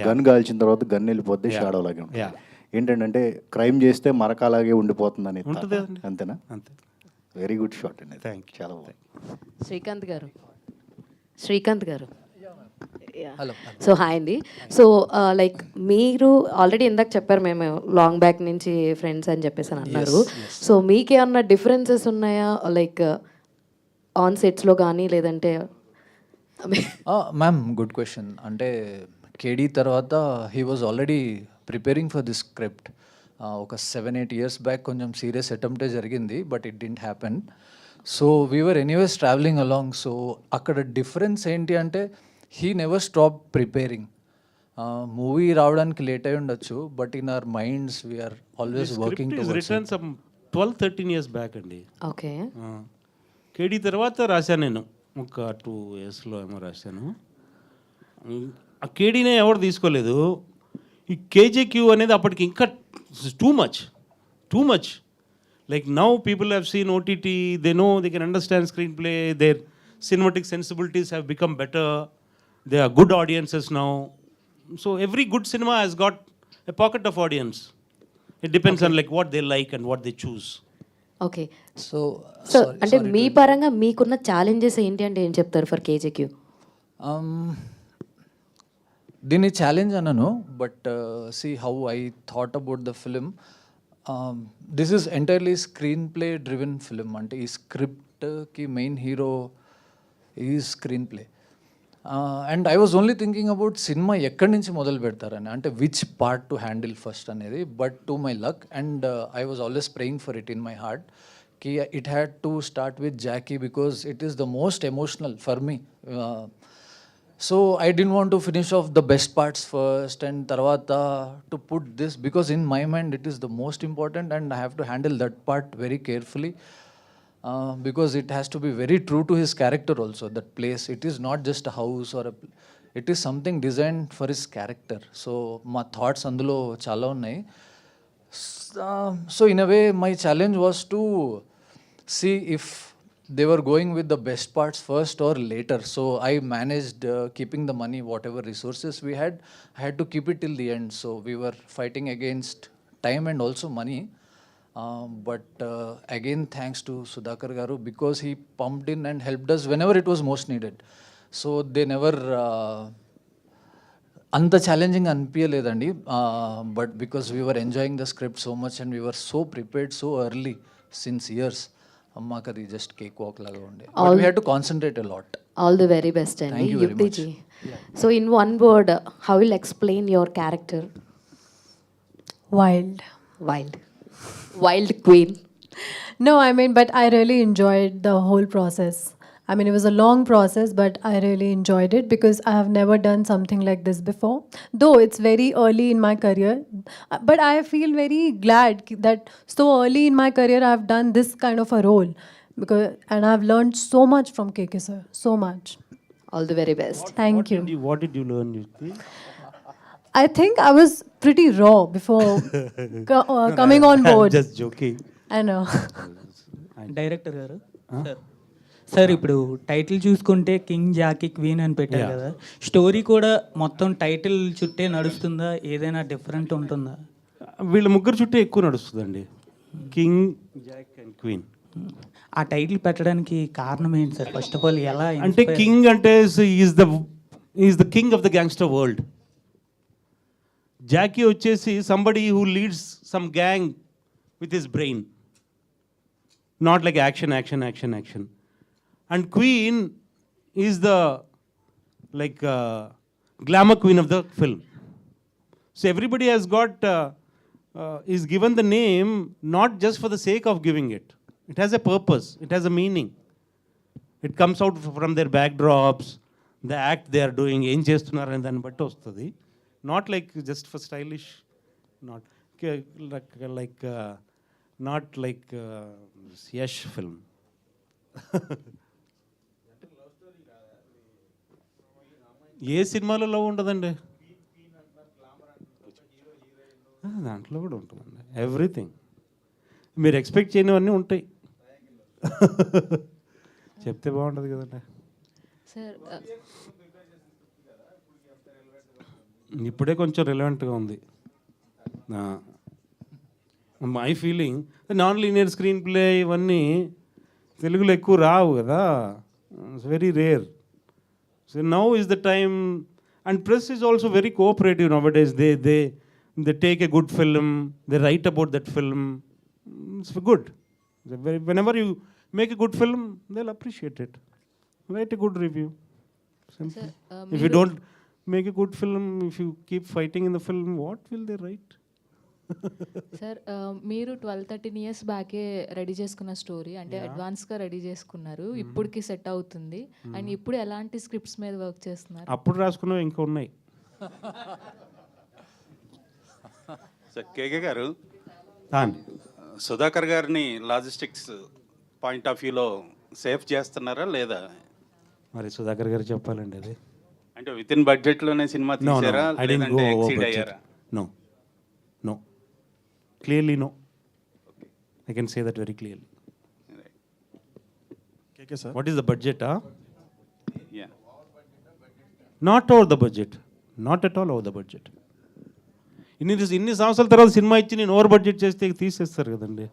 [SPEAKER 7] గన్ కాల్చిన తర్వాత గన్ వెళ్ళిపోద్ది, షాడో లాగే ఉంటుంది. ఏంటంటే క్రైమ్ చేస్తే మరక అలాగే ఉండిపోతుంది అని. అంతేనా?
[SPEAKER 2] అంతే.
[SPEAKER 7] వెరీ గుడ్ షాట్ అండి.
[SPEAKER 2] Thank you.
[SPEAKER 7] చాలా బాగుంది.
[SPEAKER 14] శ్రీకాంత్ గారు సో హాయ్ అండి. సో లైక్ మీరు ఆల్రెడీ ఇందాక చెప్పారు మేము లాంగ్ బ్యాక్ నుంచి ఫ్రెండ్స్ అని చెప్పేసి అని అన్నారు. సో మీకేమన్నా డిఫరెన్సెస్ ఉన్నాయా లైక్ ఆన్ సెట్స్లో కానీ లేదంటే?
[SPEAKER 20] Ma'am, good question. అంటే కేడీ తర్వాత he was already preparing for this script. ఒక 7-8 years బ్యాక్ కొంచెం సీరియస్ అటెంప్టే జరిగింది, but it didn't happen. So we're anyways travelling along. So అక్కడ డిఫరెన్స్ ఏంటి అంటే he never stop preparing. Movie రావడానికి లేట్ అయి ఉండొచ్చు, but in our minds we're always working towards it.
[SPEAKER 2] 12-13 years back అండి.
[SPEAKER 14] ఓకే.
[SPEAKER 2] కేడీ తర్వాత రాశాను నేను, ఒక 2 yearsలో ఏమో రాశాను. ఆ కేడీనే ఎవరు తీసుకోలేదు. ఈ కేజేక్యూ అనేది అప్పటికి ఇంకా too much. Like now people have seen OTT, they know, they can understand screenplay, their cinematic sensibilities have become better, they are good audiences now. So every good cinema has got a pocket of audience. It depends on like what they like and what they choose.
[SPEAKER 14] Okay
[SPEAKER 20] so
[SPEAKER 14] so అంటే మీ పరంగా మీకున్న ఛాలెంజెస్ ఏంటి అంటే ఏం చెప్తారు ఫర్ కేజేక్యూ?
[SPEAKER 20] దీన్ని ఛాలెంజ్ అనను, but see how I thought about the film. This is entirely screenplay driven film. అంటే ఈ స్క్రిప్ట్కి మెయిన్ హీరో ఈ screenplay. And I was only thinking about cinema ఎక్కడి నుంచి మొదలు పెడతారని, అంటే which part to handle first అనేది. But to my luck and I was always praying for it in my heart కి it had to start with Jackie because it is the most emotional for me. So I didn't want to finish off the best parts first and tarvata to put this, because in my mind it is the most important and I have to handle that part very carefully, because it has to be very true to his character also, that place. It is not just a house or it is something designed for his character. So my thoughts andulo chala unnai. So in a way my challenge was to see if they were going with the best parts first or later. So I managed keeping the money, whatever resources we had, I had to keep it till the end. So we were fighting against time and also money. But again, thanks to Sudhakar Garu, because he pumped in and helped us whenever it was most needed. So they never అంత ఛాలెంజింగ్ అనిపించలేదండి. But because we were enjoying the script so much and we were so prepared so early since years. మాకు అది జస్ట్ కేక్ వాక్ లాగా ఉండే. But we had to concentrate a lot.
[SPEAKER 14] All the very best అండి.
[SPEAKER 20] Thank you very
[SPEAKER 14] Yukti
[SPEAKER 20] much.
[SPEAKER 14] జీ, so in one word how will explain your character?
[SPEAKER 13] Wild.
[SPEAKER 14] Wild queen.
[SPEAKER 13] No, I mean, but I really enjoyed the whole process. I mean, it was a long process, but I really enjoyed it because I have never done something like this before. Though it's very early in my career, but I feel very glad that so early in my career I've done this kind of a role, and I've learned so much from KK sir, so much.
[SPEAKER 14] All the very best.
[SPEAKER 13] Thank you.
[SPEAKER 2] What did you learn, Yukti?
[SPEAKER 13] I think I was pretty raw before coming on board.
[SPEAKER 2] I'm just joking.
[SPEAKER 13] I know.
[SPEAKER 21] Director గారు సార్, ఇప్పుడు టైటిల్ చూసుకుంటే కింగ్ జాకీ క్వీన్ అని పెట్టారు కదా, స్టోరీ కూడా మొత్తం టైటిల్ చుట్టే నడుస్తుందా, ఏదైనా డిఫరెంట్ ఉంటుందా?
[SPEAKER 2] వీళ్ళ ముగ్గురు చుట్టూ ఎక్కువ నడుస్తుందండి, కింగ్, జాక్ అండ్ క్వీన్.
[SPEAKER 21] ఆ టైటిల్ పెట్టడానికి కారణం ఏంటి సార్? ఫస్ట్ ఆఫ్ ఆల్ ఎలా
[SPEAKER 2] అంటే కింగ్ అంటే is the king of the gangster world. Jackie వచ్చేసి somebody who leads some gang with his brain, not like action action action action. And Queen is the glamour queen of the film. So everybody has got is given the name not just for the sake of giving it. It has a purpose. It has a meaning. It comes out from their backdrops, the act they are doing, ఏం చేస్తున్నారు అని దాన్ని బట్టి వస్తుంది. Not like just for stylish, not not like Yash film. ఏ సినిమాలో లవ్ ఉండదండి, దాంట్లో కూడా ఉంటుందండి. ఎవ్రీథింగ్ మీరు ఎక్స్పెక్ట్ చేయనివన్నీ ఉంటాయి. చెప్తే బాగుంటుంది కదండి. ఇప్పుడే కొంచెం రిలవెంట్గా ఉంది. My feeling non linear screen play ఇవన్నీ తెలుగులో ఎక్కువ రావు కదా, it's very rare. So now is the time, and press is also very cooperative nowadays. They take a good film, they write about that film. It's good. Whenever you make a good film, they'll appreciate it. Write a good review. Simple.
[SPEAKER 14] Sir,
[SPEAKER 2] if you don't make a good film, if you keep fighting in the film, what will they write?
[SPEAKER 22] Sir, మీరు 12-13 years బ్యాకే రెడీ చేసుకున్న స్టోరీ, అంటే అడ్వాన్స్గా రెడీ చేసుకున్నారు, ఇప్పటికి సెట్ అవుతుంది. అండ్ ఇప్పుడు ఎలాంటి స్క్రిప్ట్స్ మీద వర్క్ చేస్తున్నారు?
[SPEAKER 2] అప్పుడు రాసుకున్నవి ఇంకా ఉన్నాయి.
[SPEAKER 19] సార్, కేకే గారు, సుధాకర్ గారిని లాజిస్టిక్స్ పాయింట్ ఆఫ్ వ్యూలో సేఫ్ చేస్తున్నారా లేదా?
[SPEAKER 2] మరి సుధాకర్ గారు చెప్పాలండి అది.
[SPEAKER 19] అంటే విత్ ఇన్ బడ్జెట్లోనే సినిమా తీసారా, లేదంటే ఎక్సీడ్ అయ్యారా?
[SPEAKER 2] No. Clearly no. I can say that very clearly.
[SPEAKER 23] Okay, sir.
[SPEAKER 2] What is the budget?
[SPEAKER 19] Yeah.
[SPEAKER 2] Not over the budget. Not at all over the budget. ఇన్ని సంవత్సరాల తర్వాత సినిమా ఇచ్చి నేను ఓవర్ బడ్జెట్ చేస్తే తీసేస్తారు కదండి.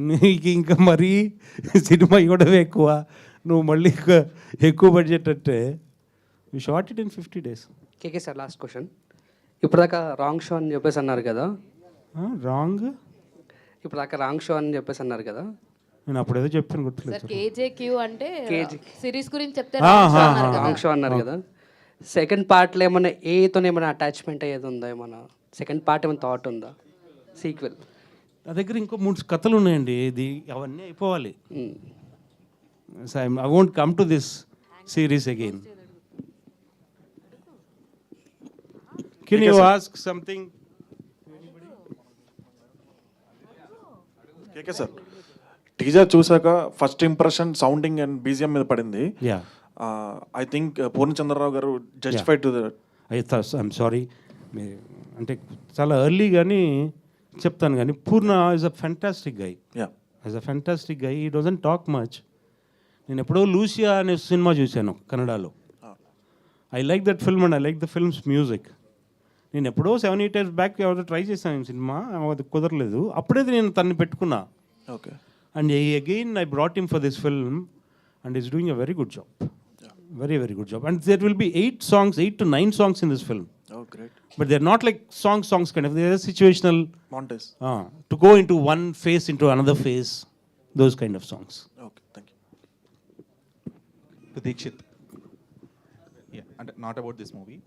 [SPEAKER 2] నీకు ఇంకా మరీ సినిమా ఇవ్వడమే ఎక్కువ, నువ్వు మళ్ళీ ఎక్కువ బడ్జెట్ అంటే you short it in 50 days.
[SPEAKER 1] KK sir, last question. ఇప్పటిదాకా రాంగ్ షో అని చెప్పేసి అన్నారు కదా.
[SPEAKER 2] రాంగ్?
[SPEAKER 1] ఇప్పటిదాకా రాంగ్ షో అని చెప్పేసి అన్నారు కదా.
[SPEAKER 2] నేను అప్పుడేదో చెప్పాను, గుర్తులేదు.
[SPEAKER 22] సార్ కేజేక్యూ అంటే సిరీస్ గురించి చెప్తే
[SPEAKER 1] రాంగ్ షో అన్నారు కదా. సెకండ్ పార్ట్లో ఏమైనా ఏతో ఏమైనా అటాచ్మెంట్ అయ్యేది ఉందా? ఏమైనా సెకండ్ పార్ట్ ఏమైనా థాట్ ఉందా? సీక్వెల్
[SPEAKER 2] నా దగ్గర ఇంకో 3 కథలు ఉన్నాయండి. ఇది అవన్నీ అయిపోవాలి. I won't come to this series again. Can you ask something?
[SPEAKER 3] KK sir, teaser చూసాక first impression sounding and BGM మీద పడింది. ఐ థింక్ పూర్ణచంద్రరావు గారు justified to that.
[SPEAKER 2] I'm sorry, అంటే చాలా ఎర్లీ కానీ చెప్తాను కానీ Purna is a fantastic guy. As a fantastic guy. He doesn't talk much. నేను ఎప్పుడో లూసియా అనే సినిమా చూశాను కన్నడలో. I like that film and I like the films music. నేను ఎప్పుడో 7-8 years బ్యాక్ ఎవరో ట్రై చేశాను ఈ సినిమా, అది కుదరలేదు. అప్పుడైతే నేను తన్ని పెట్టుకున్నా.
[SPEAKER 3] Okay.
[SPEAKER 2] And again I brought him for this film and is doing a very good job. Very, very good job. And there will be 8 to 9 songs in this film.
[SPEAKER 3] Oh, great.
[SPEAKER 2] But they're not like songs kind of. They're situational.
[SPEAKER 3] Montage.
[SPEAKER 2] To go into one phase into another phase. Those kind of songs.
[SPEAKER 3] Okay, thank you.
[SPEAKER 15] To Dikshit. Yeah, and not about this movie.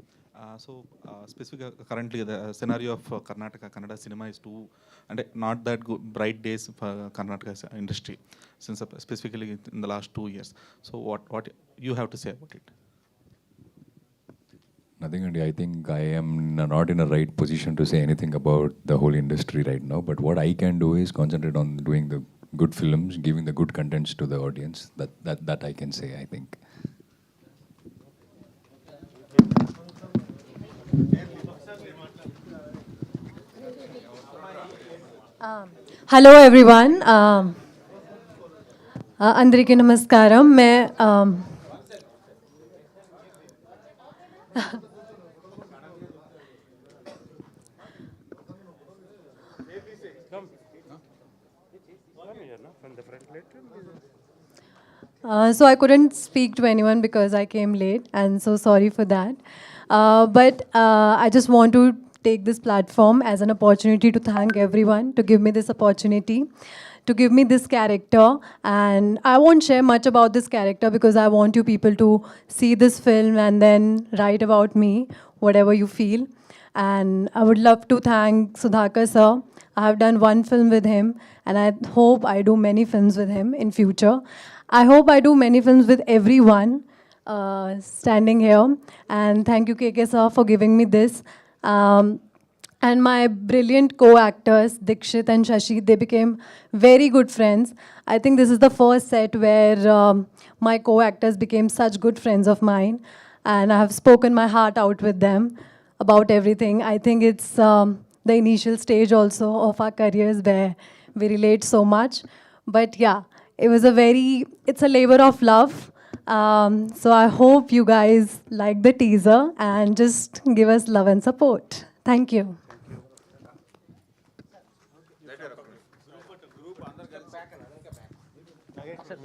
[SPEAKER 15] Specifically, currently the scenario of Karnataka Kannada cinema is too, and not that good, bright days for Karnataka industry, since specifically in the last 2 years. So what you have to say about it?
[SPEAKER 4] Nothing, and I think I am not in a right position to say anything about the whole industry right now. But what I can do is concentrate on doing the good films, giving the good contents to the audience. That I can say, I think.
[SPEAKER 13] Hello everyone, अंदरिकी नमस्कारम. मैं so I couldn't speak to anyone because I came late, and so sorry for that. But I just want to take this platform as an opportunity to thank everyone to give me this opportunity, to give me this character. And I won't share much about this character because I want you people to see this film and then write about me, whatever you feel. And I would love to thank Sudhakar sir. I have done one film with him, and I hope I do many films with him in future. I hope I do many films with everyone standing here. And thank you, KK sir, for giving me this. And my brilliant co-actors, Dikshit and Shashi, they became very good friends. I think this is the first set where my co-actors became such good friends of mine. And I have spoken my heart out with them about everything. I think it's the initial stage also of our careers where we relate so much. But yeah, it's a labor of love. So I hope you guys like the teaser and just give us love and support. Thank you.
[SPEAKER 2] Sir,